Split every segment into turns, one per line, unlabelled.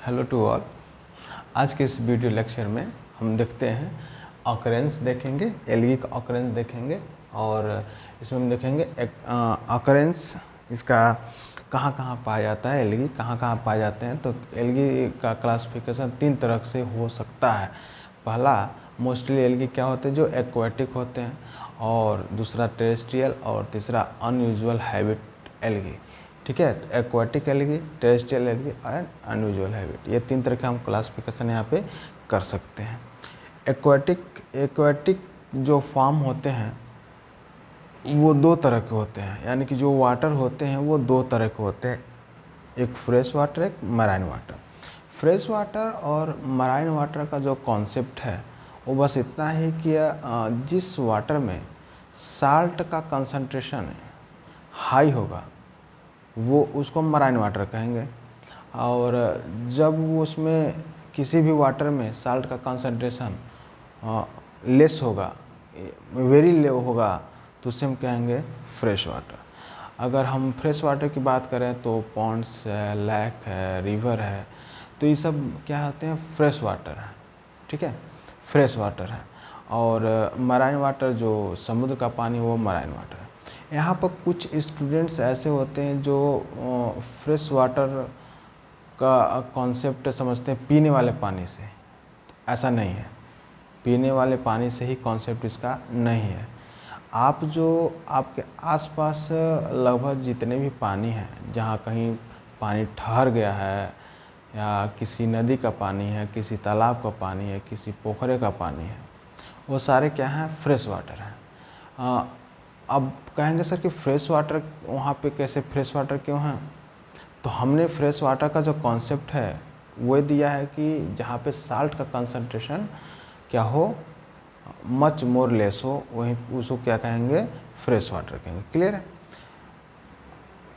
Hello to all. आज के इस वीडियो लेक्चर में हम देखते हैं ऑकरेंस देखेंगे, एलगी का ऑकरेंस देखेंगे और इसमें हम देखेंगे ऑकरेंस इसका कहाँ कहाँ पाया जाता है, एलगी कहाँ कहाँ पाए जाते हैं। तो एलगी का क्लासिफिकेशन 3 तरह से हो सकता है। पहला मोस्टली एलगी क्या होते हैं जो एक्वाटिक होते हैं, और दूसरा टेरेस्ट्रियल, और तीसरा अनयूजुअल हैबिट एलगी। ठीक है, तो एक्वाटिक एलगी, टेरेस्ट्रियल एलगी और अनयूजुअल हैबिट, ये 3 तरह के हम क्लासिफिकेशन यहाँ पे कर सकते हैं। एक्वाटिक जो फॉर्म होते हैं वो 2 तरह के होते हैं, यानी कि जो वाटर होते हैं वो 2 तरह के होते हैं, एक फ्रेश वाटर, एक मराइन वाटर। फ्रेश वाटर और मराइन वाटर का जो कॉन्सेप्ट है वो बस इतना ही कि जिस वाटर में साल्ट का कंसंट्रेशन हाई होगा वो उसको मराइन वाटर कहेंगे, और जब वो उसमें किसी भी वाटर में साल्ट का कंसंट्रेशन लेस होगा, वेरी लो होगा, तो उसे हम कहेंगे फ्रेश वाटर। अगर हम फ्रेश वाटर की बात करें तो पॉन्ड्स है, लेक है, रिवर है, तो ये सब क्या होते हैं, फ्रेश वाटर है। ठीक है, फ्रेश वाटर है। और मराइन वाटर जो समुद्र का पानी वो मराइन वाटर है। यहाँ पर कुछ स्टूडेंट्स ऐसे होते हैं जो फ्रेश वाटर का कॉन्सेप्ट समझते हैं पीने वाले पानी से। ऐसा नहीं है, पीने वाले पानी से ही कॉन्सेप्ट इसका नहीं है। आप जो आपके आसपास लगभग जितने भी पानी हैं, जहाँ कहीं पानी ठहर गया है, या किसी नदी का पानी है, किसी तालाब का पानी है, किसी पोखरे का पानी है, वो सारे क्या हैं, फ्रेश वाटर हैं। अब कहेंगे सर कि फ्रेश वाटर वहाँ पे कैसे, फ्रेश वाटर क्यों हैं? तो हमने फ्रेश वाटर का जो कॉन्सेप्ट है वो दिया है कि जहाँ पे साल्ट का कंसंट्रेशन क्या हो, मच मोर लेस हो, वहीं उसको क्या कहेंगे, फ्रेश वाटर कहेंगे। क्लियर है?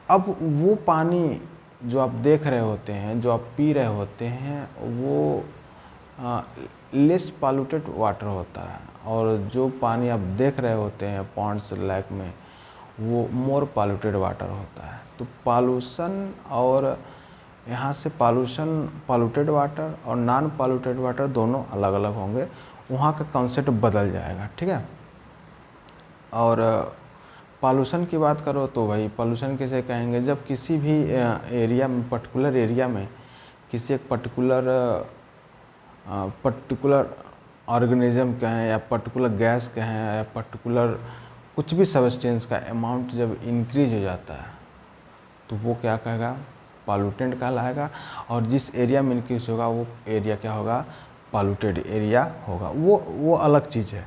अब वो पानी जो आप देख रहे होते हैं, जो आप पी रहे होते हैं, वो लेस पॉल्यूटेड वाटर होता है, और जो पानी आप देख रहे होते हैं पॉन्ड्स, लेक में, वो मोर पॉल्यूटेड वाटर होता है। तो पॉल्यूशन, और यहाँ से पॉल्यूटेड वाटर और नॉन पॉल्यूटेड वाटर दोनों अलग अलग होंगे, वहाँ का कॉन्सेप्ट बदल जाएगा। ठीक है, और पॉल्यूशन की बात करो तो भाई पॉल्यूशन किसे कहेंगे, जब किसी भी एरिया में, पर्टिकुलर एरिया में, किसी एक पर्टिकुलर ऑर्गेनिज्म कहें, या पर्टिकुलर गैस कहें, या पर्टिकुलर कुछ भी सब्सटेंस का अमाउंट जब इंक्रीज हो जाता है तो वो क्या कहेगा, पॉल्यूटेंट कहलाएगा। और जिस एरिया में इंक्रीज होगा वो एरिया क्या होगा, पॉल्यूटेड एरिया होगा। वो अलग चीज़ है।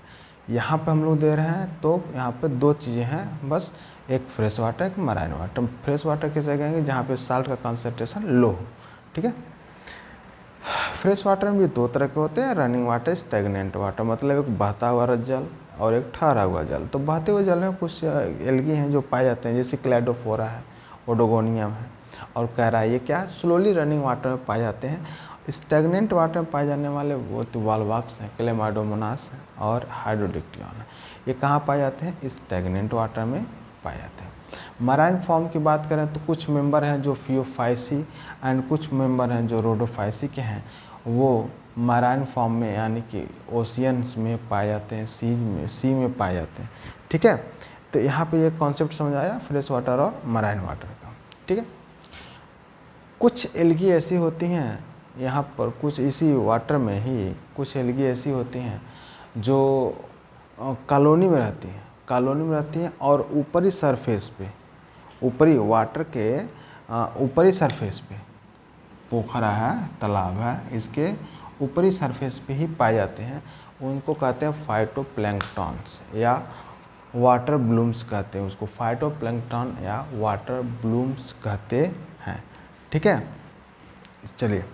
यहाँ पे हम लोग दे रहे हैं तो यहाँ पे 2 चीज़ें हैं बस, एक फ्रेश वाटर, एक मराइन वाटर। फ्रेश वाटर किसे कहेंगे, जहाँ पे साल्ट का कंसंट्रेशन लो हो। ठीक है, फ्रेश वाटर में भी 2 तरह के होते हैं, रनिंग वाटर, स्टैग्नेंट वाटर, मतलब एक बहता हुआ जल और एक ठहरा हुआ जल। तो बहते हुए जल में कुछ एल्गी हैं जो पाए जाते हैं, जैसे क्लैडोफोरा है, ओडोगोनियम है और कैरा। ये क्या है, स्लोली रनिंग वाटर में पाए जाते हैं। स्टैग्नेंट वाटर में पाए जाने वाले वो तो वाल्वाक्स हैं, क्लेमाइडोमोनास है और हाइड्रोडिक्टियन है। ये कहाँ पाए जाते हैं, स्टैग्नेंट वाटर में पाए जाते हैं। मराइन फॉर्म की बात करें तो कुछ मेंबर हैं जो फियोफाइसी एंड कुछ मेंबर हैं जो रोडोफाइसी के हैं, वो मराइन फॉर्म में यानी कि ओशियंस में पाए जाते हैं, सी में पाए जाते हैं। ठीक है, तो यहाँ पे ये कॉन्सेप्ट समझ आया फ्रेश वाटर और मराइन वाटर का। ठीक है, कुछ एल्गी ऐसी होती हैं यहाँ पर, कुछ इसी वाटर में ही कुछ एल्गी ऐसी होती हैं जो कॉलोनी में रहती हैं, और ऊपरी सरफेस पे, ऊपरी वाटर के ऊपरी सरफेस पे, पोखरा है, तालाब है, इसके ऊपरी सरफेस पे ही पाए जाते हैं। उनको कहते हैं फाइटोप्लैंक्टन्स या वाटर ब्लूम्स कहते हैं उसको, फाइटोप्लैंक्टन या वाटर ब्लूम्स कहते हैं। ठीक है, चलिए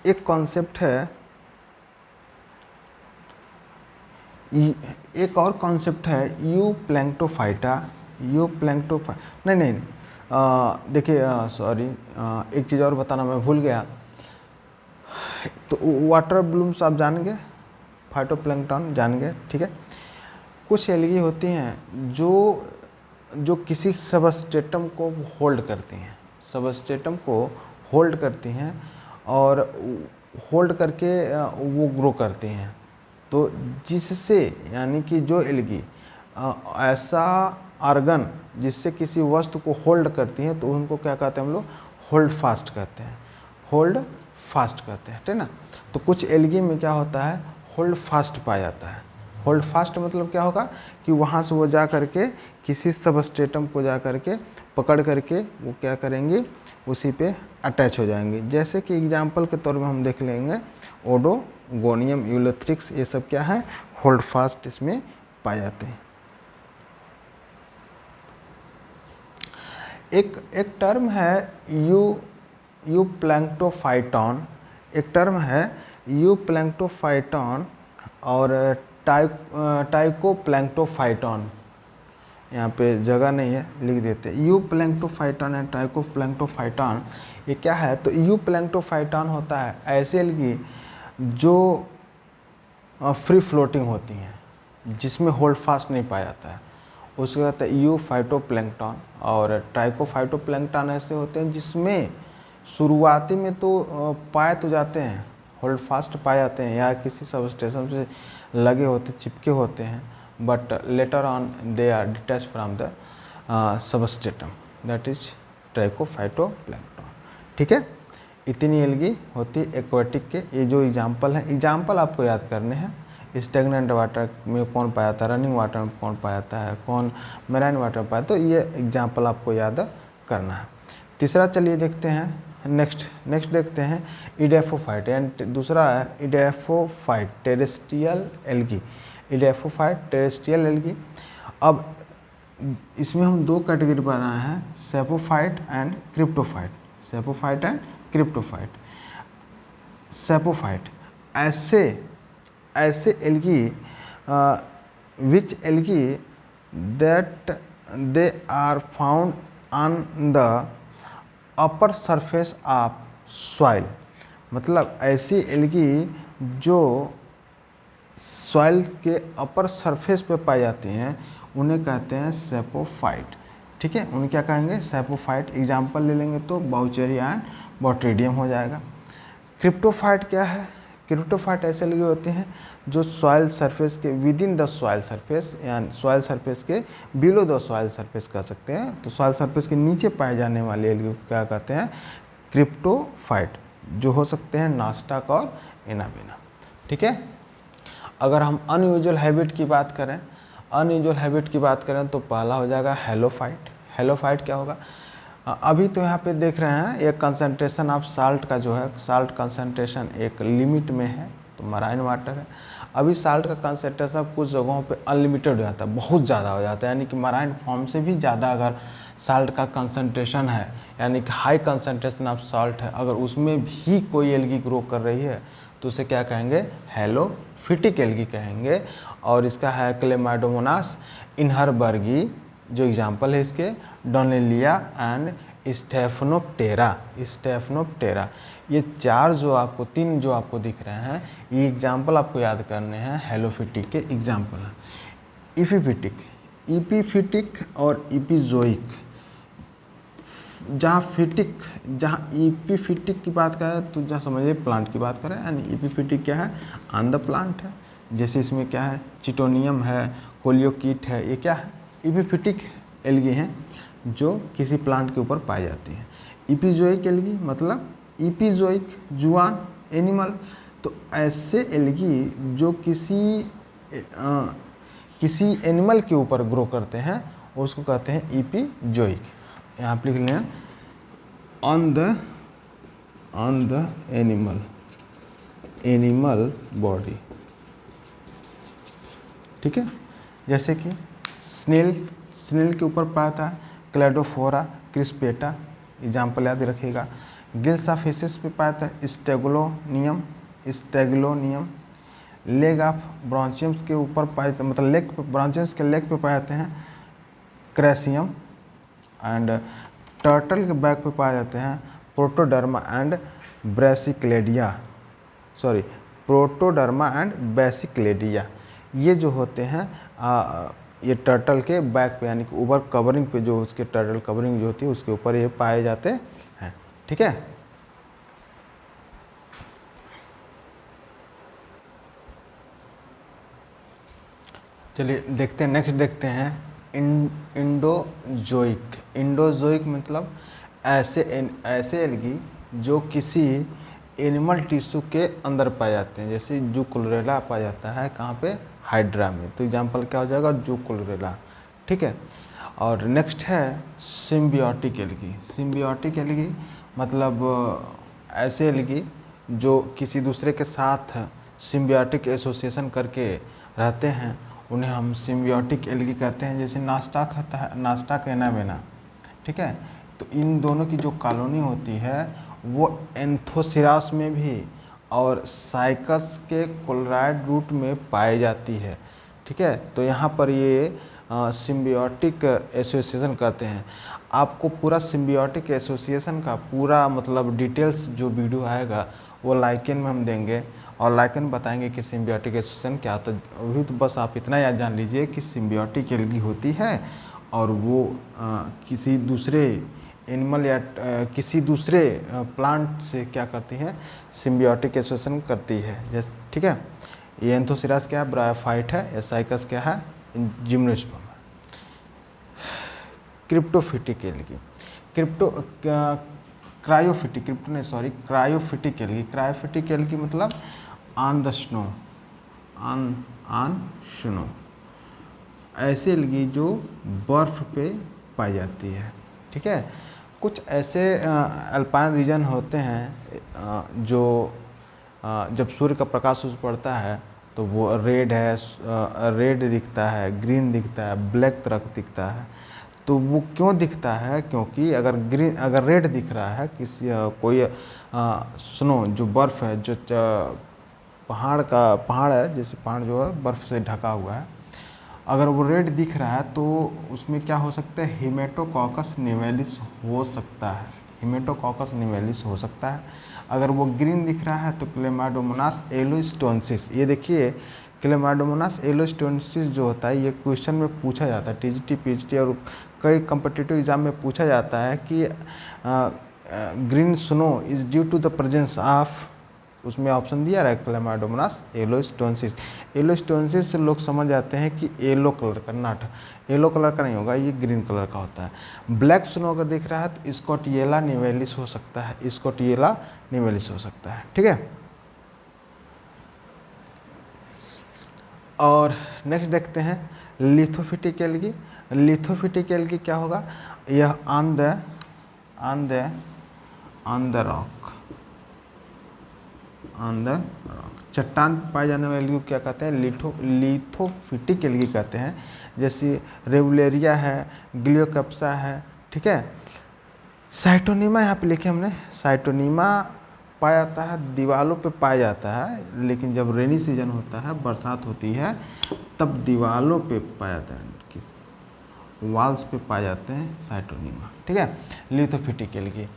एक कॉन्सेप्ट है, एक और कॉन्सेप्ट है यू प्लैंक्टोफाइटा। नहीं, देखिए सॉरी, एक चीज़ और बताना मैं भूल गया। तो वाटर ब्लूम्स आप जानेंगे, फाइटोप्लैंक्टन जानेंगे। ठीक है, कुछ एल्गी होती हैं जो किसी सबस्ट्रेटम को होल्ड करती हैं, सबस्ट्रेटम को होल्ड करती हैं और होल्ड करके वो ग्रो करती हैं। तो जिससे यानी कि जो एल्गी ऐसा ऑर्गन जिससे किसी वस्तु को होल्ड करती है तो उनको क्या कहते हैं हम लोग, होल्ड फास्ट कहते हैं, होल्ड फास्ट कहते हैं, ठीक ना। तो कुछ एल्गी में क्या होता है, होल्ड फास्ट पाया जाता है। होल्ड फास्ट मतलब क्या होगा कि वहाँ से वो जा करके किसी सबस्ट्रेटम को जा करके पकड़ करके वो क्या करेंगे, उसी पे अटैच हो जाएंगे। जैसे कि एग्जाम्पल के तौर में हम देख लेंगे ओडोगोनियम, यूलोथ्रिक्स, ये सब क्या है, होल्ड फास्ट इसमें पाए जाते हैं। एक टर्म है यूप्लैंक्टोफाइटॉन, एक टर्म है यूप्लैंक्टोफाइटॉन और टाइकोप्लैंक्टोफाइटॉन। यहाँ पे जगह नहीं है, लिख देते यूप्लैंक्टोफाइटॉन एंड टाइकोप्लैंक्टोफाइटॉन। ये क्या है, तो यूप्लैंक्टोफाइटॉन होता है ऐसे एल्गी जो फ्री फ्लोटिंग होती हैं, जिसमें होल्ड फास्ट नहीं पाया जाता है, उसको कहते हैं यू फाइटोप्लैंक्टन। और ट्राइकोफाइटोप्लैंक्टन ऐसे होते हैं जिसमें शुरुआती में तो पाए तो जाते हैं, होल्ड फास्ट पाए जाते हैं या किसी सबस्टेशन से लगे होते, चिपके होते हैं, but later on they are detach from the substratum, that is trichophytoplankton. ठीक है, इतनी एल्गी होती है एक्वाटिक के। ये जो एग्जाम्पल है, एग्जाम्पल आपको याद करने हैं। स्टेगनेंट वाटर में कौन पाया जाता है, रनिंग वाटर में कौन पाया जाता है, कौन मैराइन वाटर में पाया, तो ये एग्जाम्पल आपको याद करना है। तीसरा चलिए देखते हैं, नेक्स्ट देखते हैं इडेफोफाइट, एंड दूसरा है इडेफोफाइट टेरेस्ट्रियल एल्गी, इडेफोफाइट टेरेस्ट्रियल एल्गी। अब इसमें हम दो कैटेगरी बनाए हैं, सेपोफाइट and cryptophyte, सेपोफाइट and cryptophyte. Saprophyte ऐसे algae which algae that they are found on the upper surface of soil, मतलब ऐसी एल्गी जो सॉइल के अपर सरफेस पे पाई जाती हैं उन्हें कहते हैं सेपोफाइट। ठीक है, उन्हें क्या कहेंगे, सेपोफाइट। एग्जाम्पल ले लेंगे तो बाउचेरिया एंड बॉट्रीडियम हो जाएगा। क्रिप्टोफाइट क्या है, क्रिप्टोफाइट ऐसे एल्गी होते हैं जो सॉइल सरफेस के with in the soil surface, यानी सॉइल सरफेस के बिलो द सॉइल सरफेस कह सकते हैं, तो सॉइल सरफेस के नीचे पाए जाने वाले एल्गी को क्या कहते हैं, क्रिप्टोफाइट, जो हो सकते हैं नास्टाक और एनाबेना। ठीक है, अगर हम अनयूजुअल हैबिट की बात करें, अनयूजुअल हैबिट की बात करें तो पहला हो जाएगा हेलोफाइट। हेलोफाइट क्या होगा, अभी तो यहाँ पे देख रहे हैं एक कंसंट्रेशन ऑफ साल्ट का जो है, साल्ट कंसंट्रेशन एक लिमिट में है, तो मराइन वाटर है। अभी साल्ट का कंसंट्रेशन कुछ जगहों पे अनलिमिटेड हो जाता है, बहुत ज़्यादा हो जाता है, यानी कि मराइन फॉर्म से भी ज़्यादा अगर साल्ट का कंसंट्रेशन है, यानी कि हाई कंसंट्रेशन ऑफ साल्ट है, अगर उसमें भी कोई एल्गी ग्रो कर रही है तो उसे क्या कहेंगे, हेलोफिटिक एल्गी कहेंगे। और इसका है क्लेमाइडोमोनास इनहरबर्गी, जो एग्जाम्पल है इसके, डोनेलिया एंड स्टेफनोप्टेरा, स्टेफनोप्टेरा। ये तीन जो आपको दिख रहे हैं, ये एग्जाम्पल आपको याद करने हैं, हेलोफिटिक के एग्जाम्पल हैं। इपीफिटिक, इपीफिटिक और इपीजोइक। जहाँ इपीफिटिक की बात करें तो जहाँ समझिए प्लांट की बात करें, यानी इपीफिटिक क्या है, ऑन द प्लांट है। जैसे इसमें क्या है, चिटोनियम है, कोलियोकीट है, ये क्या है, इपीफिटिक एल्गी हैं जो किसी प्लांट के ऊपर पाई जाती हैं। इपीजोइक एल्गी मतलब इपीजोइक, जुआन एनिमल, तो ऐसे एल्गी जो किसी एनिमल के ऊपर ग्रो करते हैं उसको कहते हैं इपीजोइक। यहाँ पर लिख लें ऑन द एनिमल बॉडी। ठीक है, जैसे कि स्नेल के ऊपर पाया था क्लेडोफोरा क्रिस्पेटा, एग्जाम्पल याद रखिएगा। गिल्स ऑफ फिशेस पे पाया था स्टेगोलोनियम, लेग ऑफ ब्रांचियम्स के ऊपर पाए, मतलब लेग पे, ब्रांचियम्स के लेग पे पाए जाते हैं क्रैसियम। एंड टर्टल के बैक पे पाए जाते हैं प्रोटोडर्मा एंड बेसिक्लेडिया। ये जो होते हैं ये टर्टल के बैक पे, यानी कि ऊपर कवरिंग पे, जो उसके टर्टल कवरिंग जो होती है उसके ऊपर ये पाए जाते हैं। ठीक है, चलिए देखते हैं, नेक्स्ट देखते हैं इंडोजोइक। इंडोजोइक मतलब ऐसे एल्गी जो किसी एनिमल टिश्यू के अंदर पाए जाते हैं, जैसे जू क्लोरेला पाया जाता है कहाँ पे, हाइड्रा में। तो एग्जांपल क्या हो जाएगा, जू क्लोरेला। ठीक है। और नेक्स्ट है सिम्बियोटिक एल्गी। सिम्बियोटिक एल्गी मतलब ऐसे एल्गी जो किसी दूसरे के साथ सिम्बियोटिक एसोसिएशन करके रहते हैं, उन्हें हम सिम्बियोटिक एल्गी कहते हैं। जैसे नाश्ता खाता है, नाश्ता कहना बेना। ठीक है। तो इन दोनों की जो कॉलोनी होती है वो एंथोसिरास में भी और साइकस के क्लोराइड रूट में पाई जाती है। ठीक है। तो यहाँ पर ये सिम्बियोटिक एसोसिएशन कहते हैं। आपको पूरा सिम्बियोटिक एसोसिएशन का पूरा मतलब डिटेल्स जो वीडियो आएगा वो लाइकन में हम देंगे, और लाइकन बताएंगे कि सिम्बियोटिक एसोसिएशन क्या होता है। अभी तो बस आप इतना याद जान लीजिए कि सिम्बियोटिक एल्गी होती है और वो किसी दूसरे एनिमल या किसी दूसरे प्लांट से क्या करती हैं, सिम्बियोटिक एसोसिएशन करती है। जैसे ठीक है। ये एंथोसिरास क्या है, ब्रायोफाइट है। या साइकस क्या है, जिम्नोस्पर्म है। क्रिप्टोफिटिक एल्गी, क्रायोफिटिक एल्गी। क्रायोफिटिक एल्गी मतलब on the snow, on snow. ऐसे एल्गी जो बर्फ पे पाई जाती है। ठीक है। कुछ ऐसे अल्पाइन रीजन होते हैं जो जब सूर्य का प्रकाश उस पड़ता है तो वो रेड है, रेड दिखता है, ग्रीन दिखता है, ब्लैक तरह का दिखता है। तो वो क्यों दिखता है, क्योंकि अगर रेड दिख रहा है किसी कोई स्नो जो बर्फ़ है, जो पहाड़ है, जैसे पहाड़ जो है बर्फ़ से ढका हुआ है, अगर वो रेड दिख रहा है तो उसमें क्या हो सकता है, हेमेटोकॉकस निवेलिस हो सकता है। हेमेटोकॉकस निवेलिस हो सकता है। अगर वो ग्रीन दिख रहा है तो क्लेमाइडोमोनास एलोस्टोनेसिस। ये देखिए, क्लेमाइडोमोनास एलोस्टोनेसिस जो होता है, ये क्वेश्चन में पूछा जाता है, टीजीटी पीएचडी और कई कम्पिटिटिव एग्जाम में पूछा जाता है कि green snow is due to the presence of, उसमें ऑप्शन दिया रहा है क्लेमाइडोमोनास एलोस्टोनेसिस। एलोस्टोनेसिस से लोग समझ जाते हैं कि येलो कलर का, नॉट येलो कलर का नहीं होगा, ये ग्रीन कलर का होता है। ब्लैक स्नो अगर दिख रहा है तो स्कॉटिएला निवेलिस हो सकता है, स्कॉटिएला निवेलिस हो सकता है। ठीक है। और नेक्स्ट देखते हैं लिथोफिटिक एल्गी। लिथोफिटिक एल्गी क्या होगा, यह ऑन द चट्टान पाए जाने वाली एल्गी को क्या कहते हैं, लिथोफिटिक एल्गी कहते हैं। जैसे रेवुलेरिया है, ग्लियोकैप्सा है। ठीक है। साइटोनीमा यहाँ पे लिखे हमने, साइटोनीमा पाया जाता है, दीवारों पे पाया जाता है, लेकिन जब रेनी सीजन होता है, बरसात होती है, तब दीवारों पे पाया जाता है, वॉल्स पे पाए जाते हैं साइटोनीमा। ठीक है। Lithophytic algae.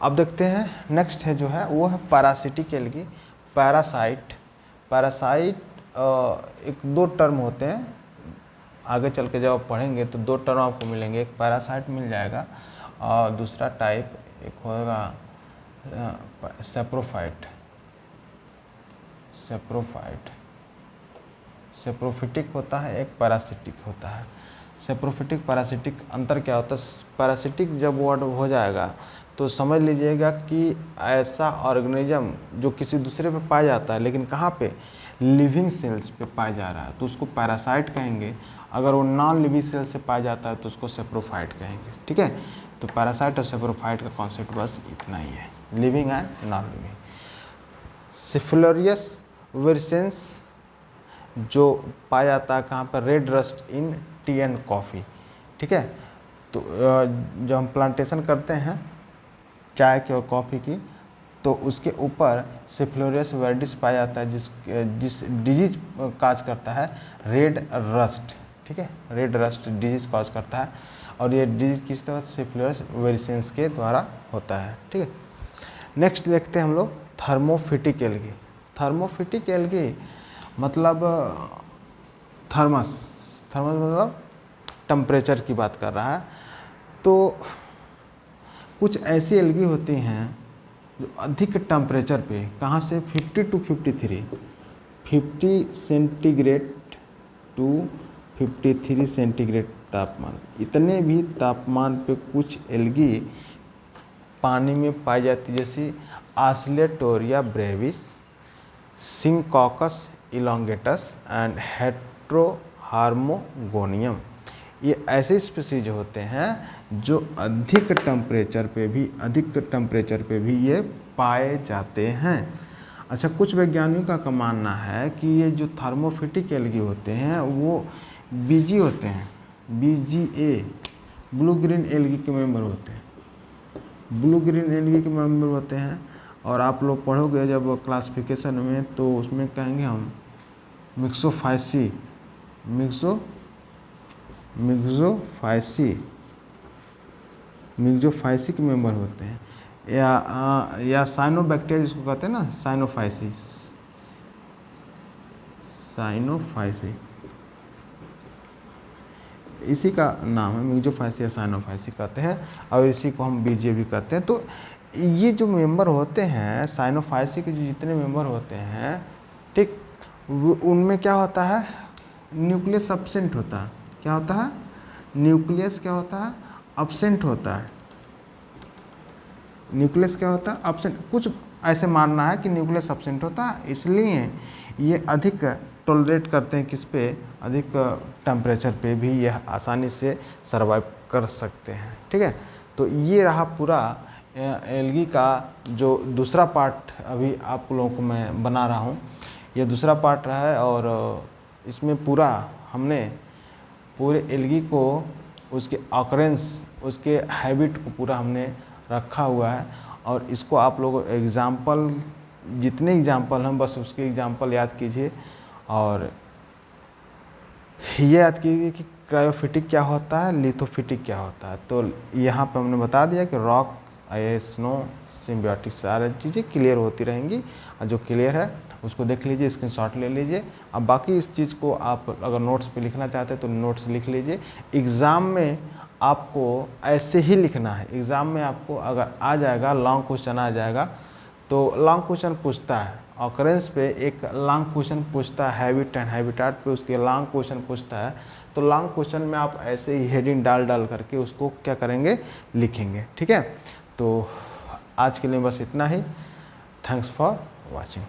अब देखते हैं नेक्स्ट है जो है वो है पैरासिटिक एल्गी। पैरासाइट एक दो टर्म होते हैं, आगे चल के जब आप पढ़ेंगे तो दो टर्म आपको मिलेंगे, एक पैरासाइट मिल जाएगा और दूसरा टाइप एक होगा सेप्रोफाइट। सेप्रोफिटिक होता है, एक पैरासिटिक होता है। सेप्रोफिटिक पैरासिटिक अंतर क्या होता है, पैरासिटिक जब वर्ड हो जाएगा तो समझ लीजिएगा कि ऐसा ऑर्गेनिज्म जो किसी दूसरे पे पाया जाता है, लेकिन कहाँ पे, लिविंग सेल्स पे पाया जा रहा है, तो उसको पैरासाइट कहेंगे। अगर वो नॉन लिविंग सेल से पाया जाता है तो उसको सेप्रोफाइट कहेंगे। ठीक है। तो पैरासाइट और सेप्रोफाइट का कॉन्सेप्ट बस इतना ही है, लिविंग एंड नॉन लिविंग। सिफिलोरियस विरसेंस जो पाया जाता है कहाँ पर, red rust in T and coffee. ठीक है। तो जब हम प्लांटेशन करते हैं चाय की और कॉफ़ी की, तो उसके ऊपर सिफ्लोरियस वर्डिस पाया जाता है, जिस डिजीज काज करता है रेड रस्ट। ठीक है। रेड रस्ट डिजीज काज करता है, और ये डिजीज किस तरह, सिफ्लोरियस वेरिसेंस के द्वारा होता है। ठीक है। नेक्स्ट देखते हैं हम लोग थर्मोफिटिक एल्गी। थर्मोफिटिक एल्गी मतलब थर्मस मतलब टेम्परेचर की बात कर रहा है। तो कुछ ऐसी एल्गी होती हैं जो अधिक टेम्परेचर पे, कहाँ से, 50 to 53, 50 सेंटीग्रेड टू 53 सेंटीग्रेड तापमान। इतने भी तापमान पे कुछ एल्गी पानी में पाई जाती है, जैसे आस्लेटोरिया ब्रेविस, सिंकॉकस इलोंगेटस एंड हेट्रोहार्मोगोनियम। ये ऐसे स्पीसीज होते हैं जो अधिक टेम्परेचर पे भी ये पाए जाते हैं। अच्छा, कुछ वैज्ञानिकों का मानना है कि ये जो थर्मोफिटिक एल्गी होते हैं वो बीजी होते हैं, BGA ब्लू ग्रीन एल्गी के मेंबर होते हैं, ब्लू ग्रीन एल्गी के मेंबर होते हैं। और आप लोग पढ़ोगे जब क्लासिफिकेशन में तो उसमें कहेंगे हम मिक्सोफाइसी के मेंबर होते हैं, या साइनोबैक्टीरिया जिसको कहते हैं ना, साइनोफाइसी इसी का नाम है, मिक्सोफाइसी या साइनोफाइसी कहते हैं, और इसी को हम बीजे भी कहते हैं। तो ये जो मेंबर होते हैं साइनोफाइसी के, जो जितने मेंबर होते हैं, ठीक, उनमें क्या होता है, न्यूक्लियस एब्सेंट होता है। क्या होता है? न्यूक्लियस क्या होता है? एब्सेंट होता है। न्यूक्लियस क्या होता है? एब्सेंट। कुछ ऐसे मानना है कि न्यूक्लियस एब्सेंट होता है, इसलिए ये अधिक टॉलरेट करते हैं किस पे, अधिक टेम्परेचर पे भी यह आसानी से सर्वाइव कर सकते हैं। ठीक है, तो ये रहा पूरा एल्गी का जो दूसरा पार्ट अभी आप लोगों को मैं बना रहा हूँ। ये दूसरा पार्ट रहा है और इसमें पूरा हमने पूरे एल्गी को, उसके ऑकरेंस, उसके हैबिट को पूरा हमने रखा हुआ है। और इसको आप लोग एग्जाम्पल, जितने एग्जाम्पल हैं बस उसके एग्जाम्पल याद कीजिए, और ये याद कीजिए कि क्रायोफिटिक क्या होता है, लिथोफिटिक क्या होता है। तो यहाँ पे हमने बता दिया कि रॉक, स्नो, सिम्बियोटिक, सारी चीज़ें क्लियर होती रहेंगी। और जो क्लियर है उसको देख लीजिए, स्क्रीनशॉट ले लीजिए। अब बाकी इस चीज़ को आप अगर नोट्स पे लिखना चाहते हैं तो नोट्स लिख लीजिए। एग्ज़ाम में आपको ऐसे ही लिखना है। एग्ज़ाम में आपको अगर आ जाएगा, लॉन्ग क्वेश्चन आ जाएगा, तो लॉन्ग क्वेश्चन पूछता है ऑकरेंस पे, एक लॉन्ग क्वेश्चन पूछता है हैबिट एंड हैबिटाट पे, उसके लॉन्ग क्वेश्चन पूछता है। तो लॉन्ग क्वेश्चन में आप ऐसे ही हेडिंग डाल करके उसको क्या करेंगे, लिखेंगे। ठीक है, तो आज के लिए बस इतना ही। Thanks for watching.